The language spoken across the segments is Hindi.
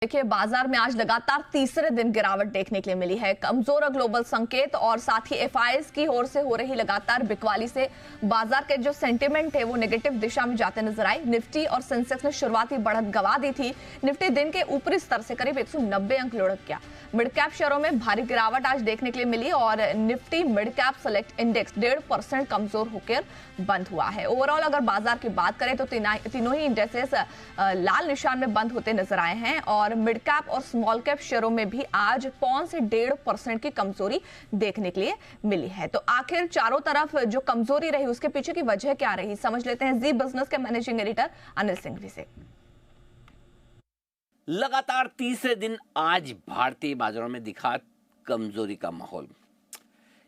देखिए, बाजार में आज लगातार तीसरे दिन गिरावट देखने के लिए मिली है। कमजोर ग्लोबल संकेत और साथ ही एफआईआईज की ओर से हो रही लगातार बिकवाली से बाजार के जो सेंटीमेंट है वो नेगेटिव दिशा में जाते नजर आए। निफ्टी और सेंसेक्स ने शुरुआती बढ़त गंवा दी थी। निफ्टी दिन के ऊपरी स्तर से करीब 190 अंक लुढ़क गया। मिड कैप शेयरों में भारी गिरावट आज देखने के लिए मिली और Nifty mid cap select index 1.5% कमजोर होकर बंद हुआ है। ओवरऑल अगर बाजार की बात करें तो तीनों ही इंडेक्सेस लाल निशान में बंद होते नजर आए हैं और मिड कैप और स्मॉल कैप शेयरों में भी आज 0.5 से 1.5% की कमजोरी देखने के लिए मिली है। तो आखिर चारों तरफ जो कमजोरी रही उसके पीछे की वजह क्या रही, समझ लेते हैं जी बिजनेस के मैनेजिंग एडिटर अनिल सिंघवी से। लगातार तीसरे दिन आज भारतीय बाजारों में दिखा कमजोरी का माहौल।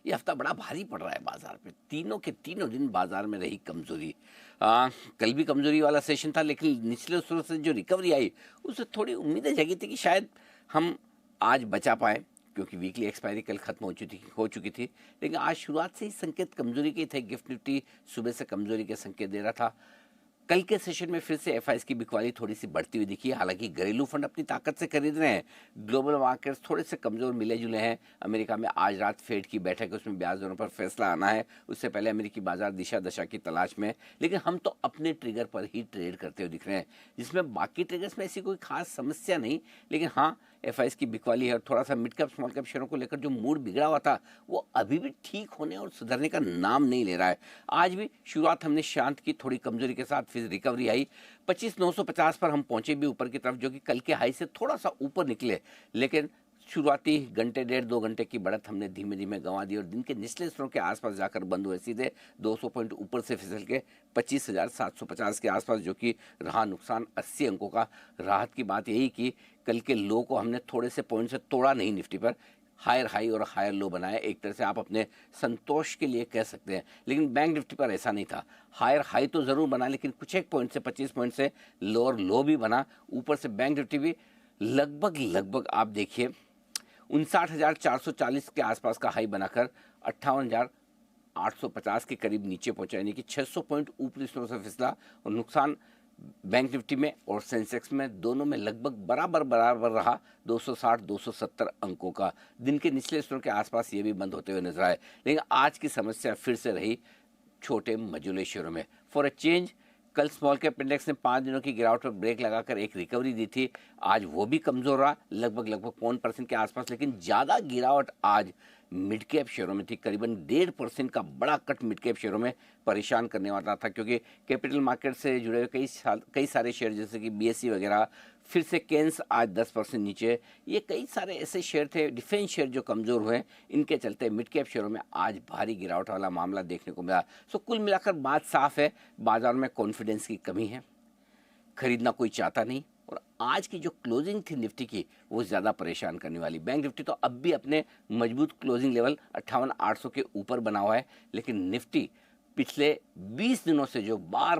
ये हफ्ता बड़ा भारी पड़ रहा है बाजार पे। तीनों के तीनों दिन बाजार में रही कमजोरी। कल भी कमजोरी वाला सेशन था, लेकिन निचले स्तरों से जो रिकवरी आई उससे थोड़ी उम्मीदें जगी थी कि शायद हम आज बचा पाए, क्योंकि वीकली एक्सपायरी कल खत्म हो चुकी थी। लेकिन आज शुरुआत से ही संकेत कमजोरी के थे। गिफ्ट निफ्टी सुबह से कमजोरी के संकेत दे रहा था। कल के सेशन में फिर से एफआईआईज की बिकवाली थोड़ी सी बढ़ती हुई दिखी है। हालांकि घरेलू फंड अपनी ताकत से खरीद रहे हैं। ग्लोबल मार्केट्स थोड़े से कमजोर मिले जुले हैं। अमेरिका में आज रात फेड की बैठक है, उसमें ब्याज दरों पर फैसला आना है। उससे पहले अमेरिकी बाजार दिशा दशा की तलाश में। लेकिन हम तो अपने ट्रिगर पर ही ट्रेड करते हुए दिख रहे हैं, जिसमें बाकी ट्रिगर्स में ऐसी कोई खास समस्या नहीं। लेकिन हाँ, एफआईआईज की बिकवाली है और थोड़ा सा मिड कैप स्मॉल कैप शेयरों को लेकर जो मूड बिगड़ा हुआ था वो अभी भी ठीक होने और सुधरने का नाम नहीं ले रहा है। आज भी शुरुआत हमने शांत की, थोड़ी कमजोरी के साथ फिर रिकवरी आई। 25,950 पर हम पहुंचे भी ऊपर की तरफ, जो कि कल के हाई से थोड़ा सा ऊपर निकले। लेकिन शुरुआती घंटे 1.5-2 घंटे की बढ़त हमने धीमे धीमे गंवा दी और दिन के निचले स्तरों के आसपास जाकर बंद हुए। सीधे 200 पॉइंट ऊपर से फिसल के 25,750 के आसपास, जो कि रहा नुकसान 80 अंकों का। राहत की बात यही कि कल के लो को हमने थोड़े से पॉइंट से तोड़ा नहीं, निफ्टी पर हायर हाई और हायर लो बनाया। एक तरह से आप अपने संतोष के लिए कह सकते हैं। लेकिन बैंक निफ्टी पर ऐसा नहीं था। हायर हाई तो जरूर बना, लेकिन कुछ एक पॉइंट से 25 पॉइंट से लोअर लो भी बना। ऊपर से बैंक निफ्टी भी लगभग आप देखिए 59,440 के आसपास का हाई बनाकर 58,850 के करीब नीचे पहुंचा, यानी कि 600 पॉइंट ऊपरी स्तरों से फिसला। और नुकसान बैंक निफ्टी में और सेंसेक्स में दोनों में लगभग बराबर रहा, 260-270 अंकों का। दिन के निचले स्तरों के आसपास ये भी बंद होते हुए नजर आए। लेकिन आज की समस्या फिर से रही छोटे मझोले शेयरों में। फॉर अ चेंज कल स्मॉल कैप इंडेक्स ने 5 दिनों की गिरावट पर ब्रेक लगाकर एक रिकवरी दी थी। आज वो भी कमजोर रहा, लगभग 0.5% के आसपास। लेकिन ज़्यादा गिरावट आज मिड कैप शेयरों में थी। करीबन 1.5% का बड़ा कट मिड कैप शेयरों में परेशान करने वाला था, क्योंकि कैपिटल मार्केट से जुड़े हुए कई सारे शेयर जैसे कि बीएसई वगैरह, फिर से केन्स आज 10% नीचे। ये कई सारे ऐसे शेयर थे, डिफेंस शेयर, जो कमज़ोर हुए। इनके चलते मिड कैप शेयरों में आज भारी गिरावट वाला मामला देखने को मिला। सो कुल मिलाकर बात साफ है, बाजार में कॉन्फिडेंस की कमी है, खरीदना कोई चाहता नहीं। और आज की जो क्लोजिंग थी निफ्टी की वो ज़्यादा परेशान करने वाली। बैंक निफ्टी तो अब भी अपने मजबूत क्लोजिंग लेवल 58,800 के ऊपर बना हुआ है। लेकिन निफ्टी पिछले 20 दिनों से जो बार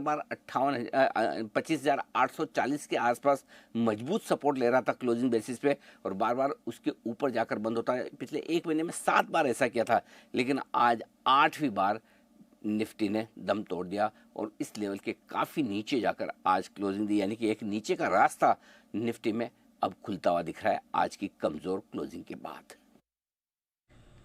25,840 के आसपास मजबूत सपोर्ट ले रहा था क्लोजिंग बेसिस पे, और बार उसके ऊपर जाकर बंद होता है। पिछले एक महीने में 7 बार ऐसा किया था, लेकिन आज 8वीं बार निफ्टी ने दम तोड़ दिया और इस लेवल के काफ़ी नीचे जाकर आज क्लोजिंग दी। यानी कि एक नीचे का रास्ता निफ्टी में अब खुलता हुआ दिख रहा है आज की कमज़ोर क्लोजिंग के बाद।